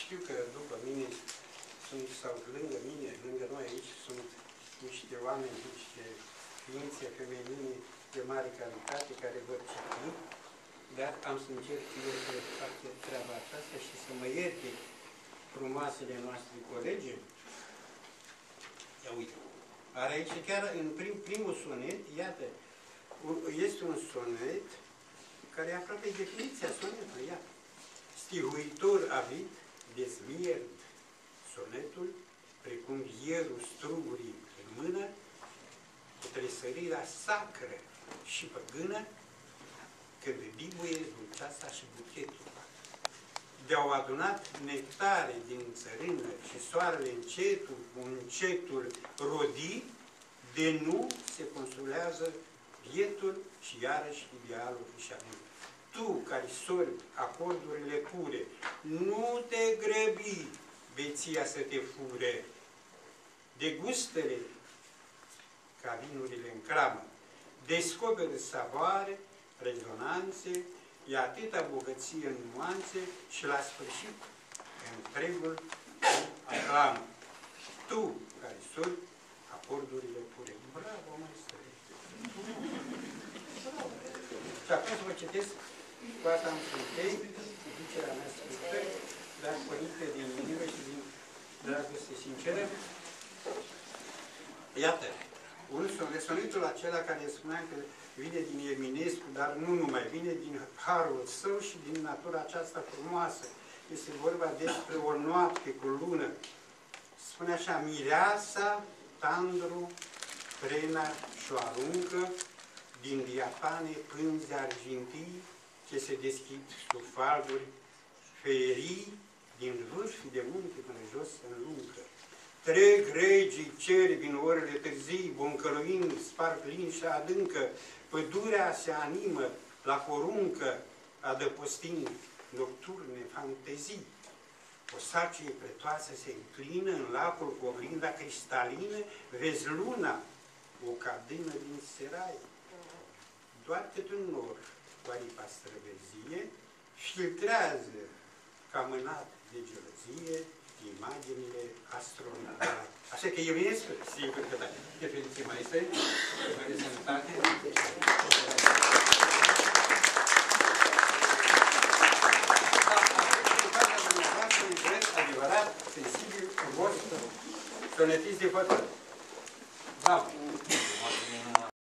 știu că după mine sunt, sau lângă mine, lângă noi aici, sunt niște oameni, niște ființe feminine de mare calitate care vor citi, dar am să încerc eu să fac treaba aceasta și să mă ierte frumoasele noastre colegi. Ia uite. Are aici chiar în primul sonet, iată, este un sonet care e aproape definiția sonetului, iată. Stihuitor avit, dezmierd sonetul, precum ierul strugurii în mână, cu tresărirea sacră și păgână, când dibuie dulceața și buchetul. De-au adunat nectare din țărână și soarele încetul rodi, de nu se consulează vietul și iarăși idealul și anume. Tu, care sorbi acordurile pure, nu te grăbi beția să te fure. Degustă-le ca vinurile în cramă. Descoperă savoare, rezonanțe, e atâta bogăție în nuanțe și la sfârșit întregul aclamă. Tu, care sorbi acordurile pure. Bravo, maestre! Și acum să vă citesc, cu asta am închei, ducerea mea sfântă, dar părinte din inimă și din dragoste sinceră. Iată, sonetul acela care spuneam că vine din Eminescu, dar nu numai, vine din harul său și din natura aceasta frumoasă. Este vorba despre o noapte cu lună. Spune așa, mireasa, tandru, frena și-o aruncă, din diapane pânze argintii, ce se deschid sub falduri, ferii, din vârf de munte până jos în luncă. Trec regii cerbi în orele târzii, boncăluind, sparg linșa adâncă, pădurea se animă la poruncă, adăpostind nocturne fantezii. O sacie pretoasă se înclină în lacul cu oglinda cristalină, vezi luna, o cadână din serai. Doar cât un nor cu aripa străvezie, filtrează ca mânat de gelozie imaginile astronomice. Așa că Eminescu, sigur că da. Te felicit, maestre, de sănătate. Adevărat, sensibil, frumos, sonetist de hotărât. Bravo!